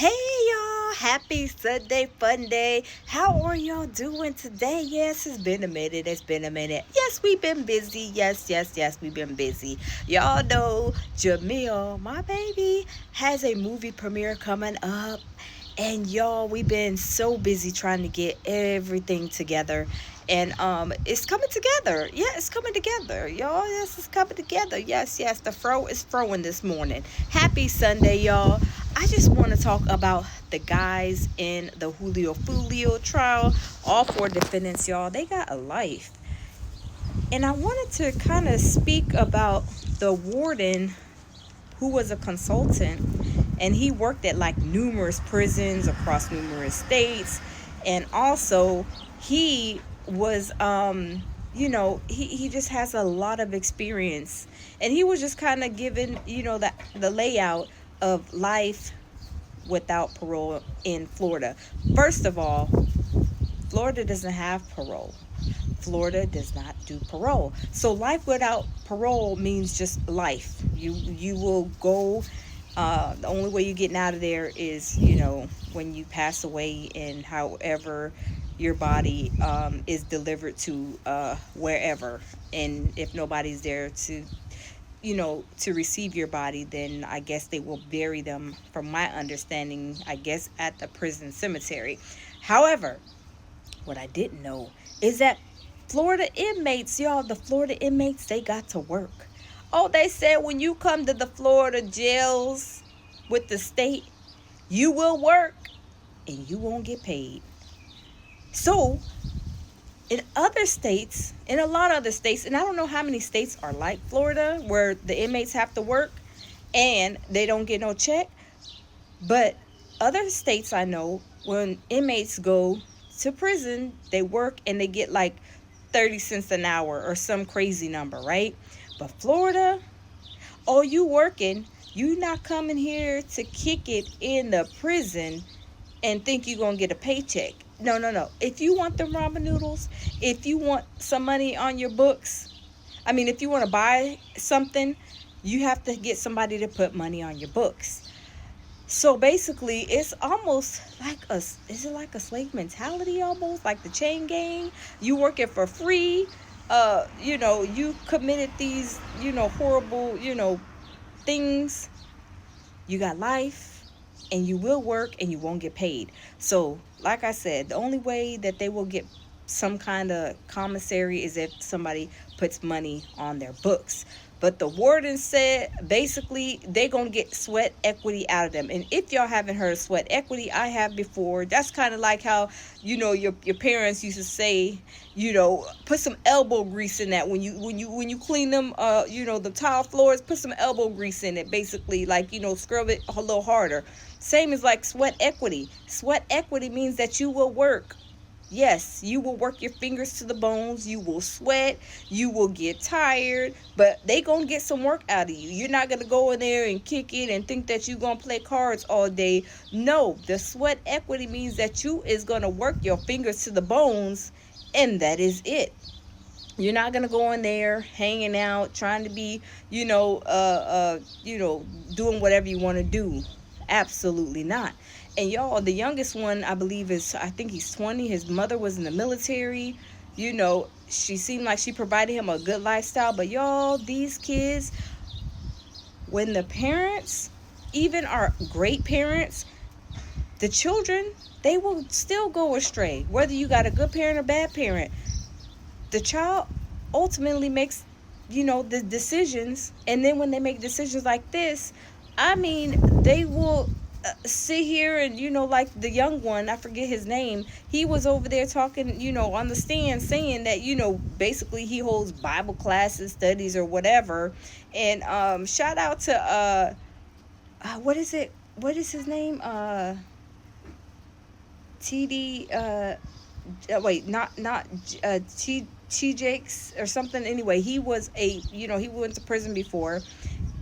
Hey y'all, happy Sunday fun day. How are y'all doing today? Yes, it's been a minute. It's been a minute. Yes, we've been busy. Yes, we've been busy. Y'all know Jamil, my baby, has a movie premiere coming up. And y'all, we've been so busy trying to get everything together. And it's coming together. Yeah, it's coming together. Y'all, yes, it's coming together. Yes, the fro is froing this morning. Happy Sunday, y'all. I just want to talk about the guys in the Julio Foolio trial. All four defendants, y'all, they got a life. And I wanted to kind of speak about the warden who was a consultant, and he worked at like numerous prisons across numerous states. And also he was he just has a lot of experience, and he was just kind of given the layout of life without parole in Florida. First of all, Florida doesn't have parole. Florida does not do parole. So life without parole means just life. You will go. The only way you're getting out of there is when you pass away, and however your body is delivered to wherever. And if nobody's there to receive your body, then I guess they will bury them, from my understanding, I guess at the prison cemetery. However, what I didn't know is that Florida inmates, y'all, the Florida inmates, they got to work. Oh, they said when you come to the Florida jails with the state, you will work and you won't get paid. So, in other states, in a lot of other states, and I don't know how many states are like Florida, where the inmates have to work and they don't get no check, but other states I know, when inmates go to prison, they work and they get like 30 cents an hour or some crazy number, right? But Florida, oh, you working, you not coming here to kick it in the prison and think you're going to get a paycheck. No. If you want them ramen noodles, if you want some money on your books, if you want to buy something, you have to get somebody to put money on your books. So basically, it's almost like is it like a slave mentality, almost like the chain gang? You working for free. You committed these, horrible, things. You got life, and you will work and you won't get paid. So, like I said, the only way that they will get some kind of commissary is if somebody puts money on their books. But the warden said basically they're going to get sweat equity out of them. And if y'all haven't heard of sweat equity, I have before. That's kind of like how, your parents used to say, put some elbow grease in that when you clean them, the tile floors, put some elbow grease in it, basically, like, scrub it a little harder. Same as like sweat equity. Sweat equity means that you will work. Yes, you will work your fingers to the bones. You will sweat. You will get tired. But they going to get some work out of you. You're not going to go in there and kick it and think that you're going to play cards all day. No, the sweat equity means that you is going to work your fingers to the bones, and that is it. You're not going to go in there hanging out, trying to be, doing whatever you want to do. Absolutely not. And y'all, the youngest one, I believe, I think he's 20. His mother was in the military. She seemed like she provided him a good lifestyle. But y'all, these kids, when the parents even are great parents, the children, they will still go astray. Whether you got a good parent or bad parent, the child ultimately makes, the decisions. And then when they make decisions like this, they will sit here and, like the young one, I forget his name, he was over there talking, on the stand, saying that, basically he holds Bible classes, studies, or whatever. And shout out to what is his name, TD wait, not T Jakes or something. Anyway, he was he went to prison before,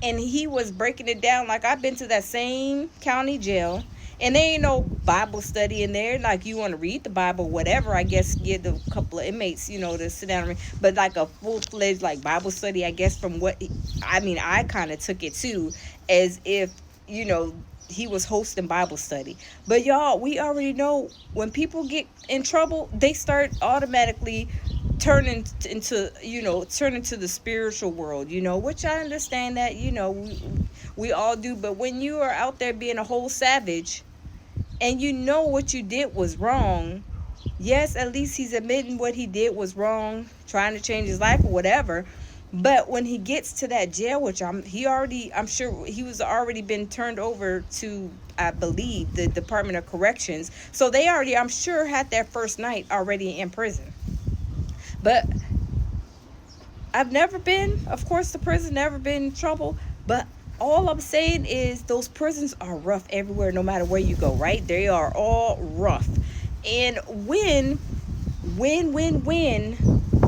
and he was breaking it down. Like, I've been to that same county jail, and there ain't no Bible study in there. Like, you want to read the Bible, whatever, I guess, get a couple of inmates, to sit down and read. But like a full-fledged, like, Bible study, I guess, from what I kind of took it too, as if, he was hosting Bible study. But y'all, we already know when people get in trouble, they start automatically turning into, turn into the spiritual world, which I understand that, we all do. But when you are out there being a whole savage and you know what you did was wrong, yes, at least he's admitting what he did was wrong, trying to change his life or whatever. But when he gets to that jail, which I'm sure he was already been turned over to, I believe, the Department of Corrections. So they already, I'm sure, had their first night already in prison. But I've never been, of course, to prison, never been in trouble. But all I'm saying is those prisons are rough everywhere, no matter where you go, right? They are all rough. And when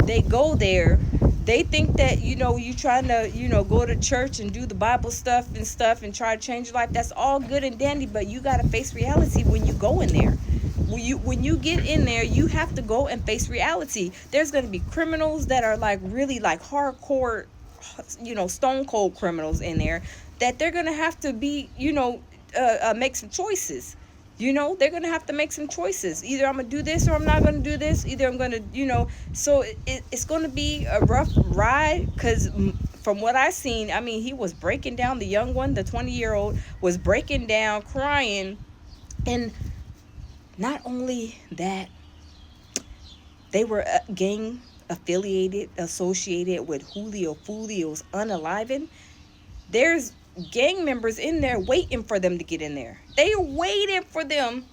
they go there, they think that, you trying to, go to church and do the Bible stuff and try to change your life. That's all good and dandy, but you got to face reality when you go in there. When you get in there, you have to go and face reality. There's going to be criminals that are like really like hardcore, stone cold criminals in there, that they're going to have to be, make some choices. They're going to have to make some choices. Either I'm going to do this or I'm not going to do this. Either I'm going to, so it's going to be a rough ride, because from what I seen, I mean, he was breaking down. The young one, the 20-year-old, was breaking down, crying. And not only that, they were gang affiliated, associated with Foolio's unaliving. There's gang members in there waiting for them to get in there. They are waiting for them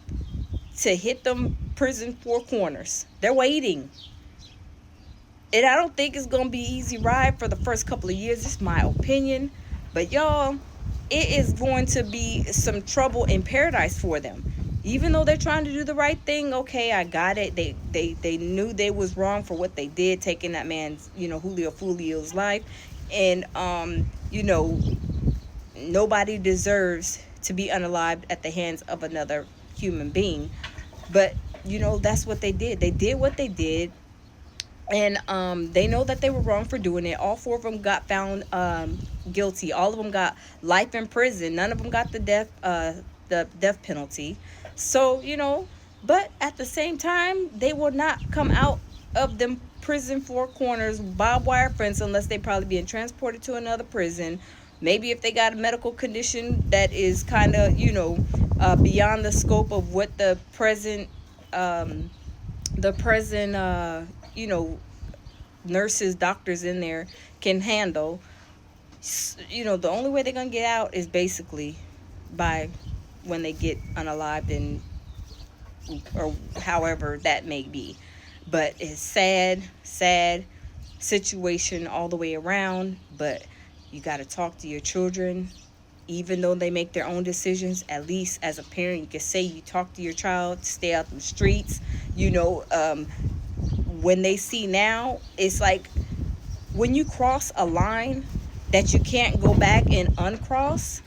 to hit them prison four corners. They're waiting. And I don't think it's going to be easy ride for the first couple of years. It's my opinion. But y'all, it is going to be some trouble in paradise for them. Even though they're trying to do the right thing, okay, I got it. They knew they was wrong for what they did, taking that man's, Julio Foolio's life. And, nobody deserves to be unalived at the hands of another human being. But, that's what they did. They did what they did. And they know that they were wrong for doing it. All four of them got found guilty. All of them got life in prison. None of them got the death penalty. So, but at the same time, they will not come out of them prison four corners, barbed wire fence, unless they probably being transported to another prison. Maybe if they got a medical condition that is kind of, beyond the scope of what the present, nurses, doctors in there can handle. The only way they're going to get out is basically by when they get unalived, and or however that may be. But it's sad situation all the way around. But you got to talk to your children. Even though they make their own decisions, at least as a parent, you can say you talk to your child to stay out the streets. When they see now, it's like when you cross a line that you can't go back and uncross,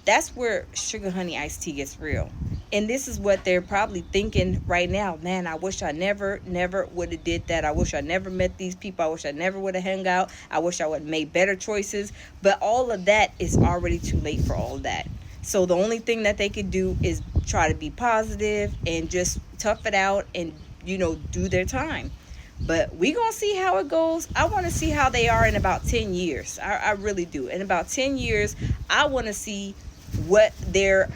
that's where sugar honey iced tea gets real. And this is what they're probably thinking right now. Man, I wish I never would have did that. I wish I never met these people. I wish I never would have hung out. I wish I would have made better choices. But all of that is already too late for all of that. So the only thing that they could do is try to be positive and just tough it out and, do their time. But we gonna see how it goes. I want to see how they are in about 10 years. I really do. In about 10 years, I want to see what their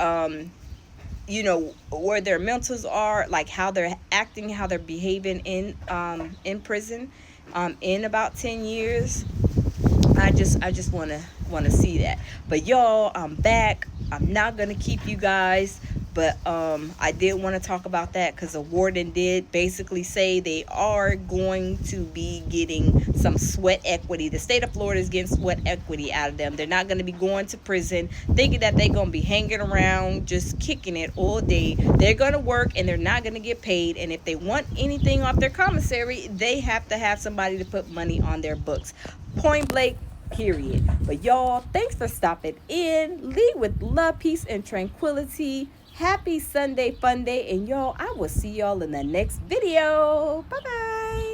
where their mentals are, like how they're acting, how they're behaving in prison. In about 10 years, I just want to see that. But y'all, I'm back. I'm not gonna keep you guys. But I did want to talk about that because the warden did basically say they are going to be getting some sweat equity. The state of Florida is getting sweat equity out of them. They're not going to be going to prison thinking that they're going to be hanging around just kicking it all day. They're going to work and they're not going to get paid. And if they want anything off their commissary, they have to have somebody to put money on their books. Point blank. Period. But y'all, thanks for stopping in. Lead with love, peace, and tranquility. Happy Sunday fun day, and y'all, I will see y'all in the next video. Bye bye.